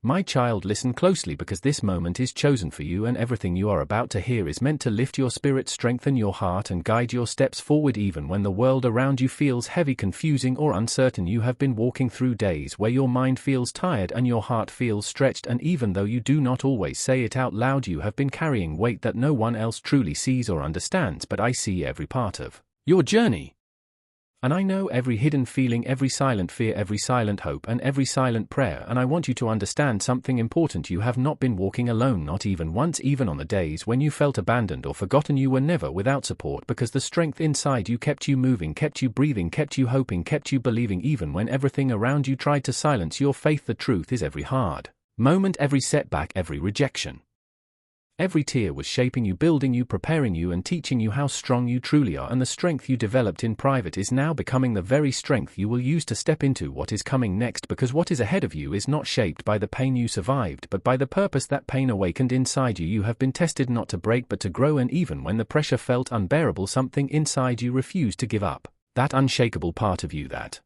My child, listen closely, because this moment is chosen for you, and everything you are about to hear is meant to lift your spirit, strengthen your heart, and guide your steps forward even when the world around you feels heavy, confusing, or uncertain. You have been walking through days where your mind feels tired and your heart feels stretched, and even though you do not always say it out loud, you have been carrying weight that no one else truly sees or understands. But I see every part of your journey. And I know every hidden feeling, every silent fear, every silent hope, and every silent prayer. And I want you to understand something important. You have not been walking alone, not even once. Even on the days when you felt abandoned or forgotten, you were never without support, because the strength inside you kept you moving, kept you breathing, kept you hoping, kept you believing, even when everything around you tried to silence your faith. The truth is, every hard moment, every setback, every rejection, every tear was shaping you, building you, preparing you, and teaching you how strong you truly are. And the strength you developed in private is now becoming the very strength you will use to step into what is coming next, because what is ahead of you is not shaped by the pain you survived, but by the purpose that pain awakened inside you. You have been tested not to break but to grow, and even when the pressure felt unbearable, something inside you refused to give up. That unshakable part of you, that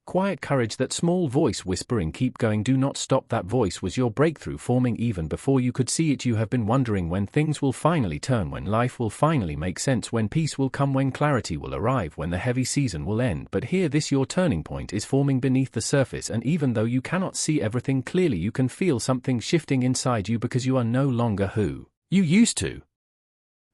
quiet courage, that small voice whispering, keep going, do not stop, that voice was your breakthrough forming even before you could see it. You have been wondering when things will finally turn, when life will finally make sense, when peace will come, when clarity will arrive, when the heavy season will end. But hear this, your turning point is forming beneath the surface, and even though you cannot see everything clearly, you can feel something shifting inside you, because you are no longer who you used to.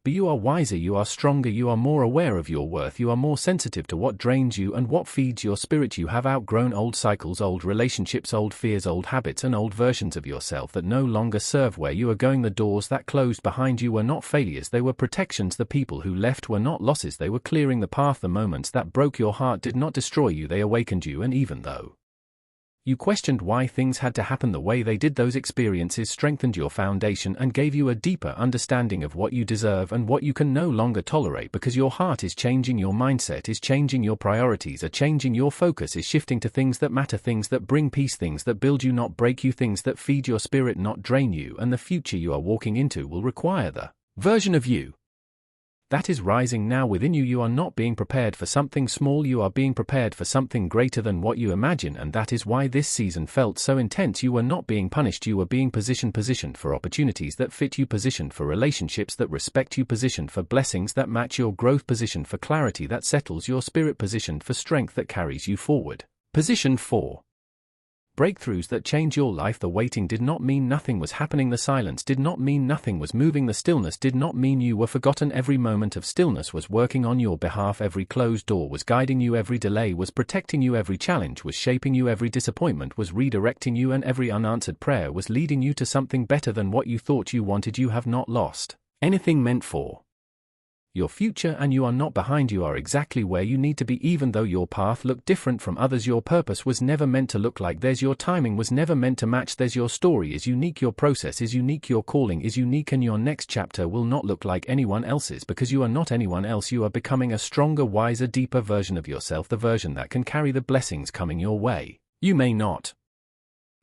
But you are wiser, you are stronger, you are more aware of your worth, you are more sensitive to what drains you and what feeds your spirit. You have outgrown old cycles, old relationships, old fears, old habits, and old versions of yourself that no longer serve where you are going. The doors that closed behind you were not failures, they were protections. The people who left were not losses, they were clearing the path. The moments that broke your heart did not destroy you, they awakened you. And even though you questioned why things had to happen the way they did, those experiences strengthened your foundation and gave you a deeper understanding of what you deserve and what you can no longer tolerate, because your heart is changing, your mindset is changing, your priorities are changing, your focus is shifting to things that matter, things that bring peace, things that build you, not break you, things that feed your spirit, not drain you. And the future you are walking into will require the version of you that is rising now within you. You are not being prepared for something small, you are being prepared for something greater than what you imagine, and that is why this season felt so intense. You were not being punished, you were being positioned for opportunities that fit you, positioned for relationships that respect you, positioned for blessings that match your growth, positioned for clarity that settles your spirit, positioned for strength that carries you forward, positioned for breakthroughs that change your life. The waiting did not mean nothing was happening, the silence did not mean nothing was moving, the stillness did not mean you were forgotten. Every moment of stillness was working on your behalf, every closed door was guiding you, every delay was protecting you, every challenge was shaping you, every disappointment was redirecting you, and every unanswered prayer was leading you to something better than what you thought you wanted. You have not lost anything meant for your future, and you are not behind. You are exactly where you need to be. Even though your path looked different from others, your purpose was never meant to look like theirs, your timing was never meant to match theirs. Your story is unique, your process is unique, your calling is unique, and your next chapter will not look like anyone else's, because you are not anyone else. You are becoming a stronger, wiser, deeper version of yourself, the version that can carry the blessings coming your way. You may not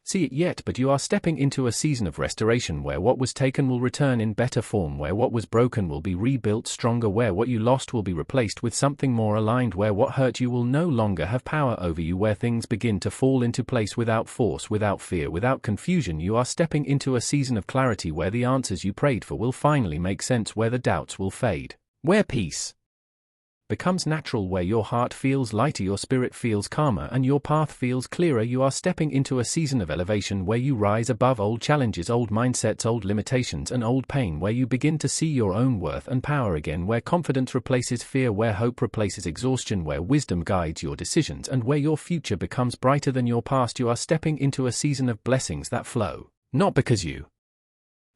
see it yet, but you are stepping into a season of restoration, where what was taken will return in better form, where what was broken will be rebuilt stronger, where what you lost will be replaced with something more aligned, where what hurt you will no longer have power over you, where things begin to fall into place without force, without fear, without confusion. You are stepping into a season of clarity, where the answers you prayed for will finally make sense, where the doubts will fade, where peace becomes natural, where your heart feels lighter, your spirit feels calmer, and your path feels clearer. You are stepping into a season of elevation, where you rise above old challenges, old mindsets, old limitations, and old pain, where you begin to see your own worth and power again, where confidence replaces fear, where hope replaces exhaustion, where wisdom guides your decisions, and where your future becomes brighter than your past. You are stepping into a season of blessings that flow, not because you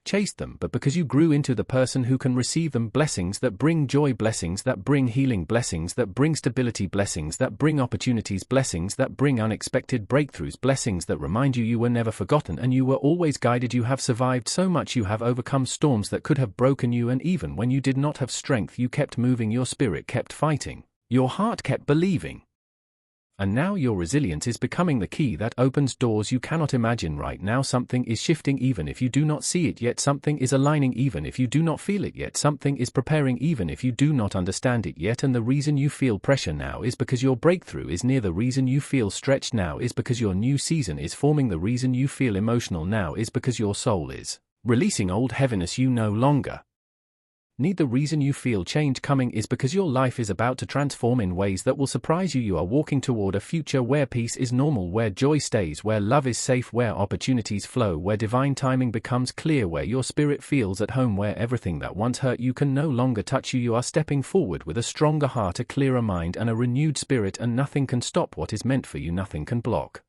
chased them, but because you grew into the person who can receive them. Blessings that bring joy, blessings that bring healing, blessings that bring stability, blessings that bring opportunities, blessings that bring unexpected breakthroughs, blessings that remind you you were never forgotten and you were always guided. You have survived so much, you have overcome storms that could have broken you, and even when you did not have strength, you kept moving, your spirit kept fighting, your heart kept believing. And now your resilience is becoming the key that opens doors you cannot imagine right now. Something is shifting even if you do not see it yet. Something is aligning even if you do not feel it yet. Something is preparing even if you do not understand it yet. And the reason you feel pressure now is because your breakthrough is near. The reason you feel stretched now is because your new season is forming. The reason you feel emotional now is because your soul is releasing old heaviness you no longer need. The reason you feel change coming is because your life is about to transform in ways that will surprise you. You are walking toward a future where peace is normal, where joy stays, where love is safe, where opportunities flow, where divine timing becomes clear, where your spirit feels at home, where everything that once hurt you can no longer touch you. You are stepping forward with a stronger heart, a clearer mind, and a renewed spirit, and nothing can stop what is meant for you. Nothing can block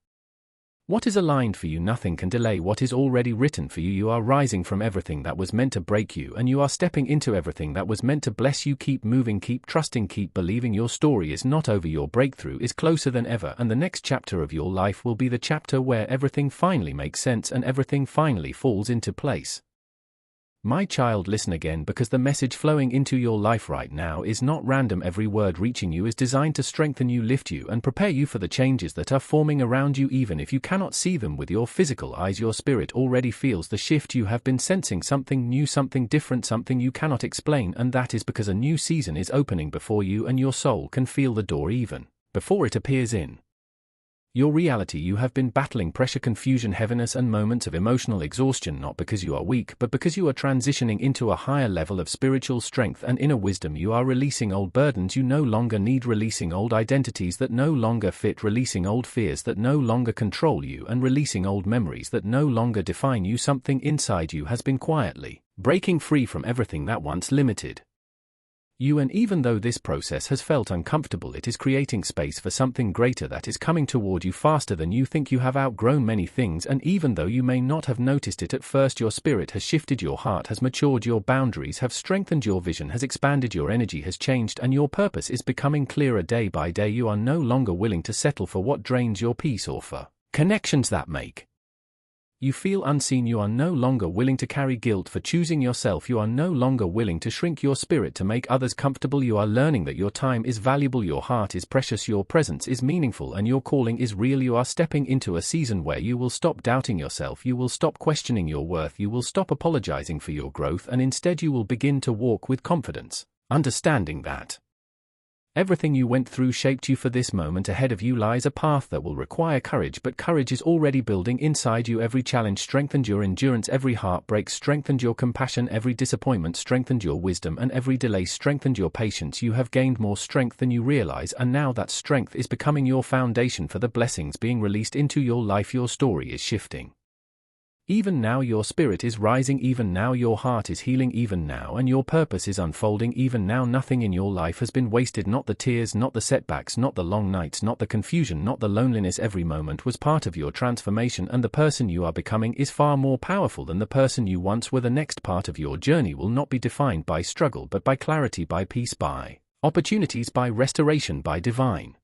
what is aligned for you. Nothing can delay what is already written for you. You are rising from everything that was meant to break you, and you are stepping into everything that was meant to bless you. Keep moving, keep trusting, keep believing. Your story is not over. Your breakthrough is closer than ever, and the next chapter of your life will be the chapter where everything finally makes sense and everything finally falls into place. My child, listen again, because the message flowing into your life right now is not random. Every word reaching you is designed to strengthen you, lift you, and prepare you for the changes that are forming around you. Even if you cannot see them with your physical eyes, your spirit already feels the shift. You have been sensing something new, something different, something you cannot explain, and that is because a new season is opening before you, and your soul can feel the door even before it appears in your reality. You have been battling pressure, confusion, heaviness, and moments of emotional exhaustion, not because you are weak, but because you are transitioning into a higher level of spiritual strength and inner wisdom. You are releasing old burdens you no longer need, releasing old identities that no longer fit, releasing old fears that no longer control you, and releasing old memories that no longer define you. Something inside you has been quietly breaking free from everything that once limited you, and even though this process has felt uncomfortable, it is creating space for something greater that is coming toward you faster than you think. You have outgrown many things, and even though you may not have noticed it at first, your spirit has shifted, your heart has matured, your boundaries have strengthened, your vision has expanded, your energy has changed, and your purpose is becoming clearer day by day. You are no longer willing to settle for what drains your peace or for connections that make you feel unseen. You are no longer willing to carry guilt for choosing yourself. You are no longer willing to shrink your spirit to make others comfortable. You are learning that your time is valuable, your heart is precious, your presence is meaningful, and your calling is real. You are stepping into a season where you will stop doubting yourself, you will stop questioning your worth, you will stop apologizing for your growth, and instead you will begin to walk with confidence, understanding that everything you went through shaped you for this moment. Ahead of you lies a path that will require courage, but courage is already building inside you. Every challenge strengthened your endurance, every heartbreak strengthened your compassion, every disappointment strengthened your wisdom, and every delay strengthened your patience. You have gained more strength than you realize, and now that strength is becoming your foundation for the blessings being released into your life. Your story is shifting. Even now your spirit is rising, even now your heart is healing, even now, and your purpose is unfolding. Even now nothing in your life has been wasted, not the tears, not the setbacks, not the long nights, not the confusion, not the loneliness. Every moment was part of your transformation, and the person you are becoming is far more powerful than the person you once were. The next part of your journey will not be defined by struggle, but by clarity, by peace, by opportunities, by restoration, by divine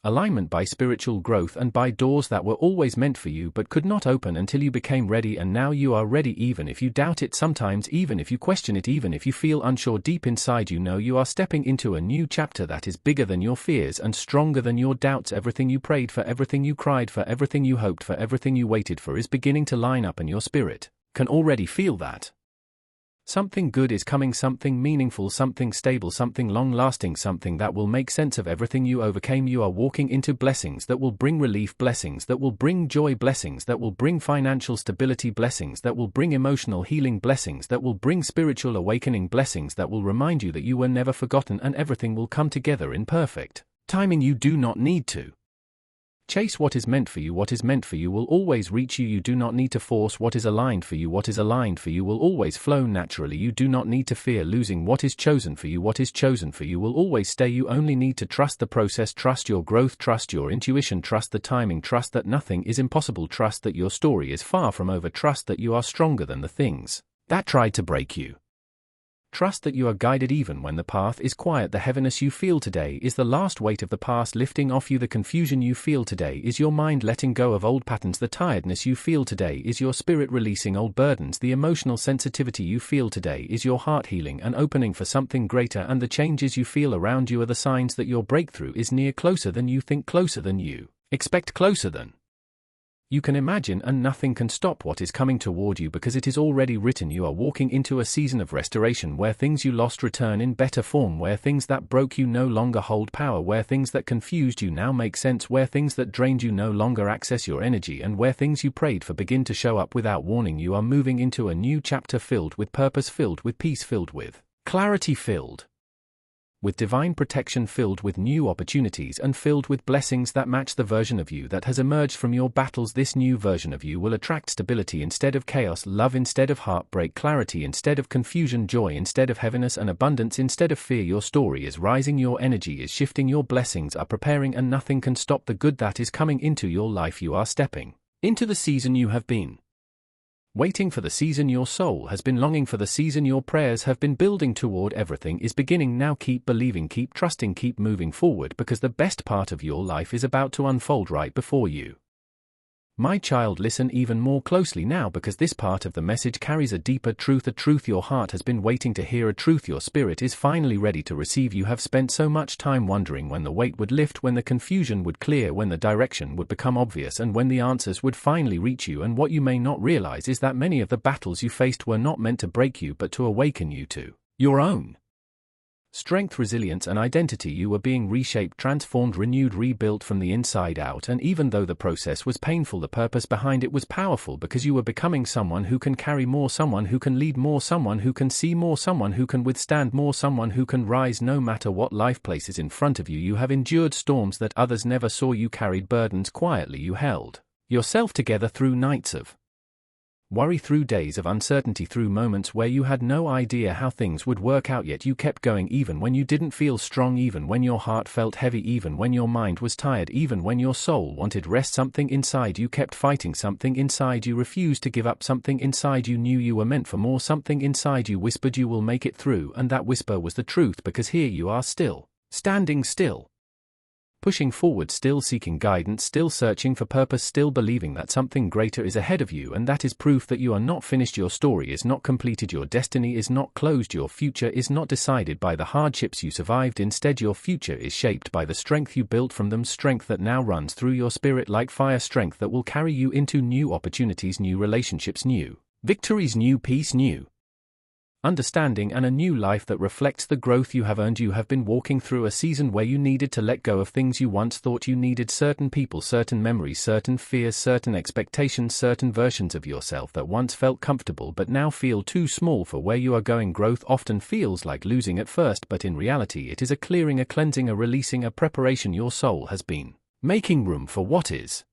alignment, by spiritual growth, and by doors that were always meant for you but could not open until you became ready. And now you are ready, even if you doubt it sometimes, even if you question it, even if you feel unsure. Deep inside you know you are stepping into a new chapter that is bigger than your fears and stronger than your doubts. Everything you prayed for, everything you cried for, everything you hoped for, everything you waited for is beginning to line up, and your spirit can already feel that something good is coming, something meaningful, something stable, something long-lasting, something that will make sense of everything you overcame. You are walking into blessings that will bring relief, blessings that will bring joy, blessings that will bring financial stability, blessings that will bring emotional healing, blessings that will bring spiritual awakening, blessings that will remind you that you were never forgotten, and everything will come together in perfect timing. You do not need to chase what is meant for you. What is meant for you will always reach you. You do not need to force what is aligned for you. What is aligned for you will always flow naturally. You do not need to fear losing what is chosen for you. What is chosen for you will always stay. You only need to trust the process, trust your growth, trust your intuition, trust the timing, trust that nothing is impossible, trust that your story is far from over, trust that you are stronger than the things that tried to break you. Trust that you are guided even when the path is quiet. The heaviness you feel today is the last weight of the past lifting off you. The confusion you feel today is your mind letting go of old patterns. The tiredness you feel today is your spirit releasing old burdens. The emotional sensitivity you feel today is your heart healing and opening for something greater. And the changes you feel around you are the signs that your breakthrough is near, closer than you think, closer than you expect, closer than you can imagine, and nothing can stop what is coming toward you because it is already written. You are walking into a season of restoration where things you lost return in better form, where things that broke you no longer hold power, where things that confused you now make sense, where things that drained you no longer access your energy, and where things you prayed for begin to show up without warning. You are moving into a new chapter filled with purpose, filled with peace, filled with clarity, filled with divine protection, filled with new opportunities, and filled with blessings that match the version of you that has emerged from your battles. This new version of you will attract stability instead of chaos, love instead of heartbreak, clarity instead of confusion, joy instead of heaviness, and abundance instead of fear. Your story is rising, your energy is shifting, your blessings are preparing, and nothing can stop the good that is coming into your life. You are stepping into the season you have been waiting for, the season your soul has been longing for, the season your prayers have been building toward. Everything is beginning now. Keep believing, keep trusting, keep moving forward, because the best part of your life is about to unfold right before you. My child, listen even more closely now, because this part of the message carries a deeper truth, a truth your heart has been waiting to hear, a truth your spirit is finally ready to receive. You have spent so much time wondering when the weight would lift, when the confusion would clear, when the direction would become obvious, and when the answers would finally reach you. And what you may not realize is that many of the battles you faced were not meant to break you, but to awaken you to your own strength, resilience, and identity. You were being reshaped, transformed, renewed, rebuilt from the inside out, and even though the process was painful, the purpose behind it was powerful, because you were becoming someone who can carry more, someone who can lead more, someone who can see more, someone who can withstand more, someone who can rise no matter what life places in front of you. You have endured storms that others never saw. You carried burdens quietly. You held yourself together through nights of worry, through days of uncertainty, through moments where you had no idea how things would work out, yet you kept going even when you didn't feel strong, even when your heart felt heavy, even when your mind was tired, even when your soul wanted rest. Something inside you kept fighting, something inside you refused to give up, something inside you knew you were meant for more, something inside you whispered you will make it through, and that whisper was the truth, because here you are, still standing, still pushing forward, still seeking guidance, still searching for purpose, still believing that something greater is ahead of you, and that is proof that you are not finished. Your story is not completed, your destiny is not closed, your future is not decided by the hardships you survived. Instead, your future is shaped by the strength you built from them, strength that now runs through your spirit like fire, strength that will carry you into new opportunities, new relationships, new victories, new peace, new understanding, and a new life that reflects the growth you have earned. You have been walking through a season where you needed to let go of things you once thought you needed, certain people, certain memories, certain fears, certain expectations, certain versions of yourself that once felt comfortable but now feel too small for where you are going. Growth often feels like losing at first, but in reality it is a clearing, a cleansing, a releasing, a preparation. Your soul has been making room for what is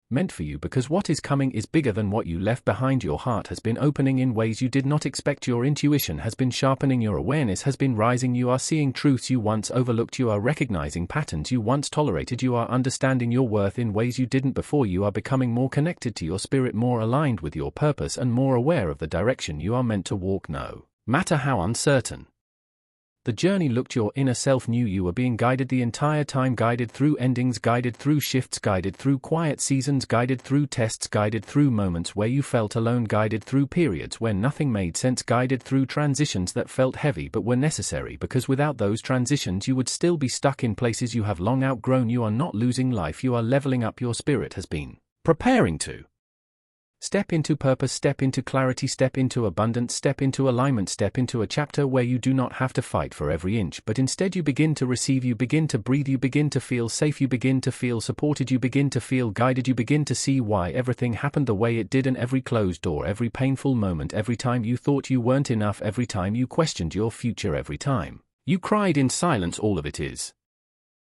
meant for you, because what is coming is bigger than what you left behind. Your heart has been opening in ways you did not expect. Your intuition has been sharpening. Your awareness has been rising. You are seeing truths you once overlooked. You are recognizing patterns you once tolerated. You are understanding your worth in ways you didn't before. You are becoming more connected to your spirit, more aligned with your purpose, and more aware of the direction you are meant to walk. No matter how uncertain the journey looked, your inner self knew you were being guided the entire time, guided through endings, guided through shifts, guided through quiet seasons, guided through tests, guided through moments where you felt alone, guided through periods where nothing made sense, guided through transitions that felt heavy but were necessary, because without those transitions you would still be stuck in places you have long outgrown. You are not losing life, you are leveling up. Your spirit has been preparing to step into purpose, step into clarity, step into abundance, step into alignment, step into a chapter where you do not have to fight for every inch, but instead you begin to receive, you begin to breathe, you begin to feel safe, you begin to feel supported, you begin to feel guided, you begin to see why everything happened the way it did, and every closed door, every painful moment, every time you thought you weren't enough, every time you questioned your future, every time you cried in silence, all of it is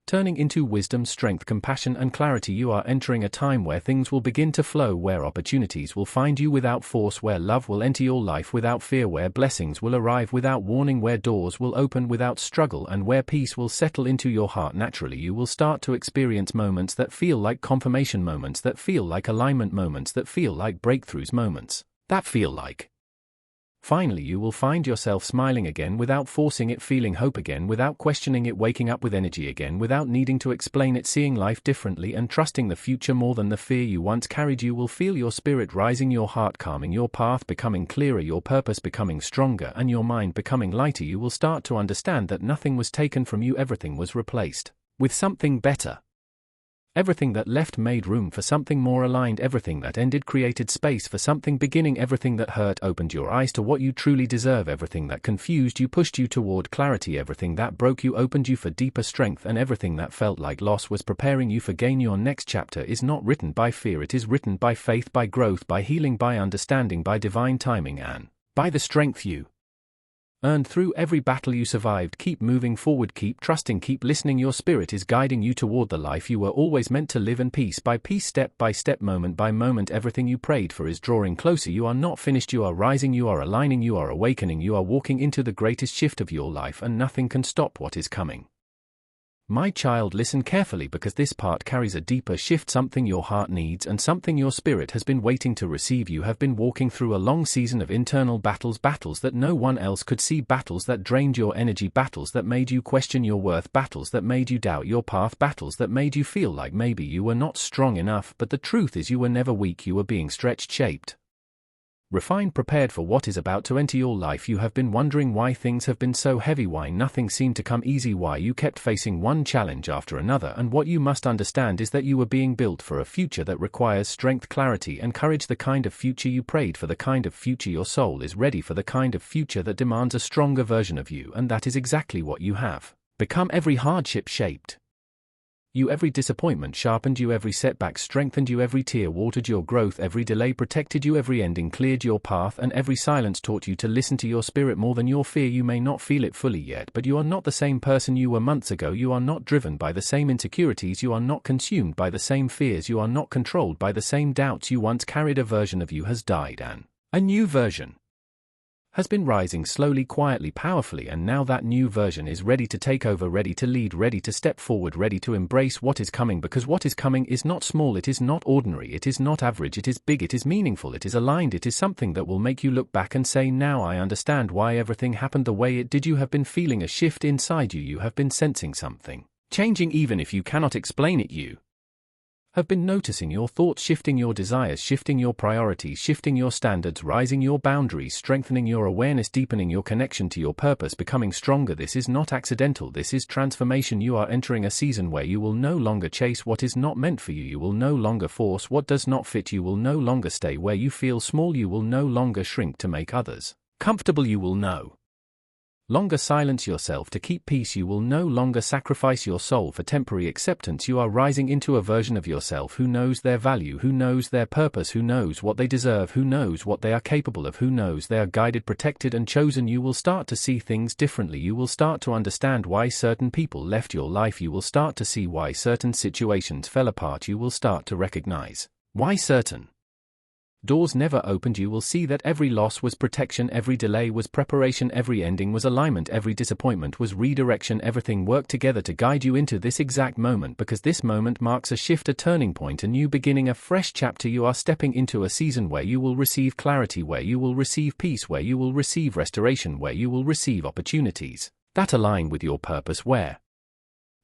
turning into wisdom, strength, compassion, and clarity. You are entering a time where things will begin to flow, where opportunities will find you without force, where love will enter your life without fear, where blessings will arrive without warning, where doors will open without struggle, and where peace will settle into your heart naturally. You will start to experience moments that feel like confirmation, moments that feel like alignment, moments that feel like breakthroughs, moments that feel like Finally, you will find yourself smiling again without forcing it, feeling hope again without questioning it, waking up with energy again without needing to explain it, seeing life differently and trusting the future more than the fear you once carried. You will feel your spirit rising, your heart calming, your path becoming clearer, your purpose becoming stronger, and your mind becoming lighter. You will start to understand that nothing was taken from you, everything was replaced with something better. Everything that left made room for something more aligned. Everything that ended created space for something beginning. Everything that hurt opened your eyes to what you truly deserve. Everything that confused you pushed you toward clarity. Everything that broke you opened you for deeper strength. And everything that felt like loss was preparing you for gain. Your next chapter is not written by fear, it is written by faith, by growth, by healing, by understanding, by divine timing, and by the strength you earned through every battle you survived. Keep moving forward, keep trusting, keep listening. Your spirit is guiding you toward the life you were always meant to live, and piece by piece, step by step, moment by moment, everything you prayed for is drawing closer. You are not finished, you are rising, you are aligning, you are awakening, you are walking into the greatest shift of your life, and nothing can stop what is coming. My child, listen carefully, because this part carries a deeper shift, something your heart needs and something your spirit has been waiting to receive. You have been walking through a long season of internal battles, battles that no one else could see, battles that drained your energy, battles that made you question your worth, battles that made you doubt your path, battles that made you feel like maybe you were not strong enough. But the truth is, you were never weak, you were being stretched, shaped, refined, prepared for what is about to enter your life. You have been wondering why things have been so heavy, why nothing seemed to come easy, why you kept facing one challenge after another, and what you must understand is that you were being built for a future that requires strength, clarity, and courage. The kind of future you prayed for, the kind of future your soul is ready for, the kind of future that demands a stronger version of you, and that is exactly what you have become. Every hardship shaped you, every disappointment sharpened you, every setback strengthened you, every tear watered your growth, every delay protected you, every ending cleared your path, and every silence taught you to listen to your spirit more than your fear. You may not feel it fully yet, but you are not the same person you were months ago. You are not driven by the same insecurities, you are not consumed by the same fears, you are not controlled by the same doubts you once carried. A version of you has died, and a new version has been rising slowly, quietly, powerfully, and now that new version is ready to take over, ready to lead, ready to step forward, ready to embrace what is coming, because what is coming is not small, it is not ordinary, it is not average, it is big, it is meaningful, it is aligned, it is something that will make you look back and say, now I understand why everything happened the way it did. You have been feeling a shift inside you, you have been sensing something changing, even if you cannot explain it. You have been noticing your thoughts shifting, your desires shifting, your priorities shifting, your standards rising, your boundaries strengthening, your awareness deepening, your connection to your purpose becoming stronger. This is not accidental, this is transformation. You are entering a season where you will no longer chase what is not meant for you, you will no longer force what does not fit, you will no longer stay where you feel small, you will no longer shrink to make others comfortable, you will no longer silence yourself to keep peace, you will no longer sacrifice your soul for temporary acceptance. You are rising into a version of yourself who knows their value, who knows their purpose, who knows what they deserve, who knows what they are capable of, who knows they are guided, protected, and chosen. You will start to see things differently, you will start to understand why certain people left your life, you will start to see why certain situations fell apart, you will start to recognize why certain doors never opened. You will see that every loss was protection, every delay was preparation, every ending was alignment, every disappointment was redirection. Everything worked together to guide you into this exact moment, because this moment marks a shift, a turning point, a new beginning, a fresh chapter. You are stepping into a season where you will receive clarity, where you will receive peace, where you will receive restoration, where you will receive opportunities that align with your purpose, where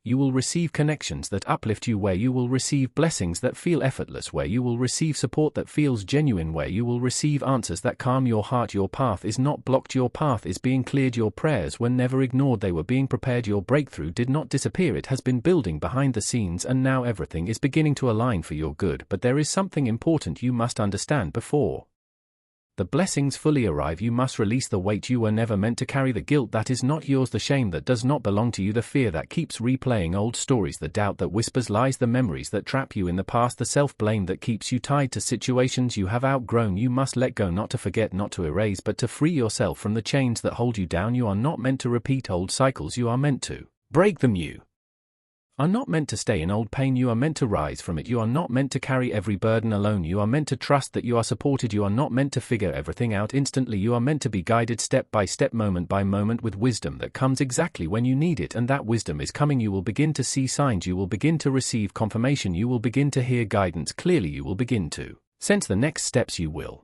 you will receive connections that uplift you, where you will receive blessings that feel effortless, where you will receive support that feels genuine, where you will receive answers that calm your heart. Your path is not blocked, your path is being cleared. Your prayers were never ignored, they were being prepared. Your breakthrough did not disappear, it has been building behind the scenes, and now everything is beginning to align for your good. But there is something important you must understand before the blessings fully arrive. You must release the weight you were never meant to carry, the guilt that is not yours, the shame that does not belong to you, the fear that keeps replaying old stories, the doubt that whispers lies, the memories that trap you in the past, the self-blame that keeps you tied to situations you have outgrown. You must let go, not to forget, not to erase, but to free yourself from the chains that hold you down. You are not meant to repeat old cycles, you are meant to break them. You are not meant to stay in old pain, you are meant to rise from it. You are not meant to carry every burden alone, you are meant to trust that you are supported. You are not meant to figure everything out instantly, you are meant to be guided step by step, moment by moment, with wisdom that comes exactly when you need it. And that wisdom is coming. You will begin to see signs, you will begin to receive confirmation, you will begin to hear guidance clearly, you will begin to sense the next steps, you will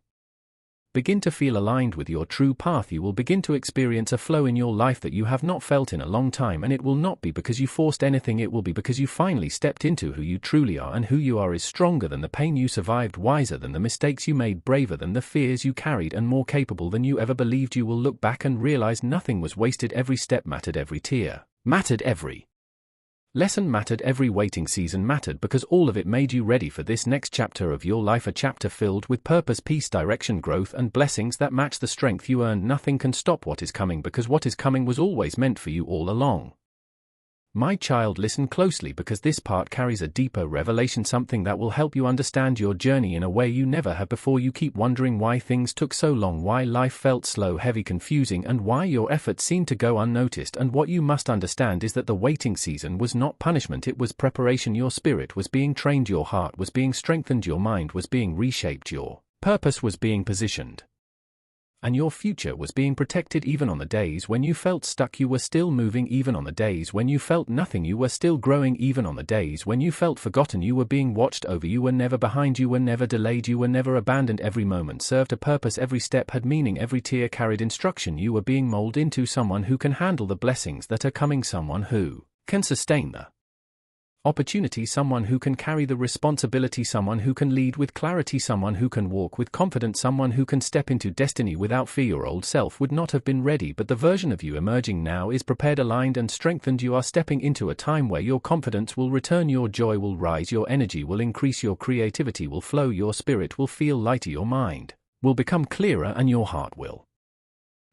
begin to feel aligned with your true path. You will begin to experience a flow in your life that you have not felt in a long time, and it will not be because you forced anything. It will be because you finally stepped into who you truly are, and who you are is stronger than the pain you survived, wiser than the mistakes you made, braver than the fears you carried, and more capable than you ever believed. You will look back and realize nothing was wasted. Every step mattered, every tear mattered, every lesson mattered, every waiting season mattered, because all of it made you ready for this next chapter of your life, a chapter filled with purpose, peace, direction, growth, and blessings that match the strength you earned. Nothing can stop what is coming, because what is coming was always meant for you all along. My child, listen closely, because this part carries a deeper revelation, something that will help you understand your journey in a way you never have before. You keep wondering why things took so long, why life felt slow, heavy, confusing, and why your efforts seemed to go unnoticed. And what you must understand is that the waiting season was not punishment, it was preparation. Your spirit was being trained, your heart was being strengthened, your mind was being reshaped, your purpose was being positioned, and your future was being protected. Even on the days when you felt stuck, you were still moving. Even on the days when you felt nothing, you were still growing. Even on the days when you felt forgotten, you were being watched over. You were never behind, you were never delayed, you were never abandoned. Every moment served a purpose, every step had meaning, every tear carried instruction. You were being molded into someone who can handle the blessings that are coming, someone who can sustain the opportunity, someone who can carry the responsibility, someone who can lead with clarity, someone who can walk with confidence, someone who can step into destiny without fear. Your old self would not have been ready, but the version of you emerging now is prepared, aligned, and strengthened. You are stepping into a time where your confidence will return, your joy will rise, your energy will increase, your creativity will flow, your spirit will feel lighter, your mind will become clearer, and your heart will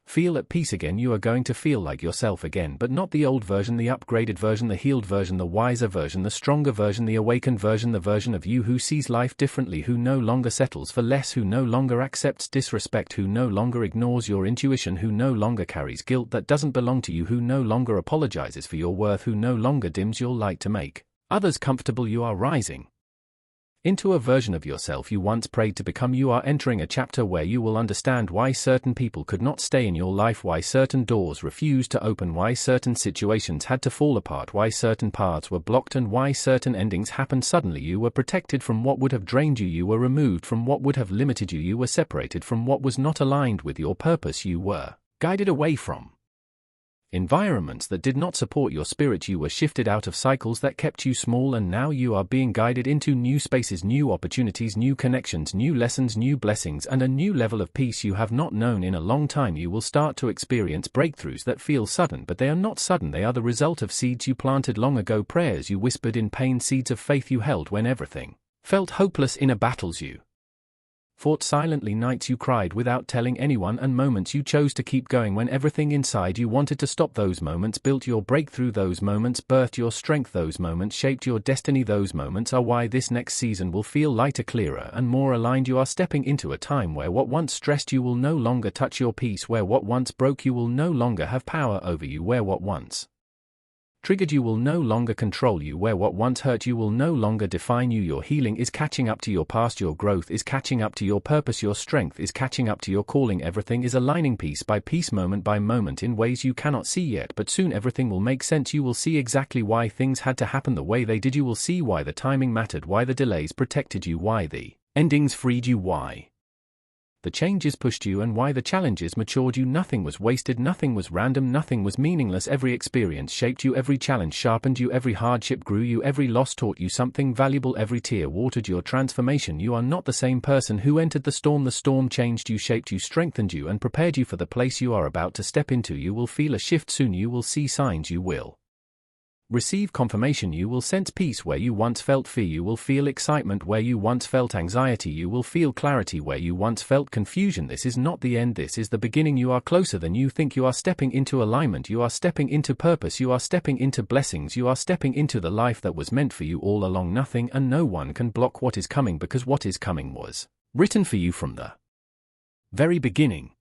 feel at peace again. You are going to feel like yourself again, but not the old version, the upgraded version, the healed version, the wiser version, the stronger version, the awakened version, the version of you who sees life differently, who no longer settles for less, who no longer accepts disrespect, who no longer ignores your intuition, who no longer carries guilt that doesn't belong to you, who no longer apologizes for your worth, who no longer dims your light to make others comfortable. You are rising into a version of yourself you once prayed to become. You are entering a chapter where you will understand why certain people could not stay in your life, why certain doors refused to open, why certain situations had to fall apart, why certain paths were blocked, and why certain endings happened suddenly. You were protected from what would have drained you, you were removed from what would have limited you, you were separated from what was not aligned with your purpose, you were guided away from environments that did not support your spirit, you were shifted out of cycles that kept you small, and now you are being guided into new spaces, new opportunities, new connections, new lessons, new blessings, and a new level of peace you have not known in a long time. You will start to experience breakthroughs that feel sudden, but they are not sudden, they are the result of seeds you planted long ago, prayers you whispered in pain, seeds of faith you held when everything felt hopeless, inner battles you fought silently, nights you cried without telling anyone, and moments you chose to keep going when everything inside you wanted to stop. Those moments built your breakthrough, those moments birthed your strength, those moments shaped your destiny. Those moments are why this next season will feel lighter, clearer, and more aligned. You are stepping into a time where what once stressed you will no longer touch your peace, where what once broke you will no longer have power over you, where what once triggered you will no longer control you, where what once hurt you will no longer define you. Your healing is catching up to your past, your growth is catching up to your purpose, your strength is catching up to your calling. Everything is aligning piece by piece, moment by moment, in ways you cannot see yet, but soon everything will make sense. You will see exactly why things had to happen the way they did. You will see why the timing mattered, why the delays protected you, why the endings freed you, why the changes pushed you, and why the challenges matured you. Nothing was wasted, nothing was random, nothing was meaningless. Every experience shaped you, every challenge sharpened you, every hardship grew you, every loss taught you something valuable, every tear watered your transformation. You are not the same person who entered the storm. The storm changed you, shaped you, strengthened you, and prepared you for the place you are about to step into. You will feel a shift soon, you will see signs, you will receive confirmation, you will sense peace where you once felt fear, you will feel excitement where you once felt anxiety, you will feel clarity where you once felt confusion. This is not the end, this is the beginning. You are closer than you think. You are stepping into alignment, you are stepping into purpose, you are stepping into blessings, you are stepping into the life that was meant for you all along. Nothing and no one can block what is coming, because what is coming was written for you from the very beginning.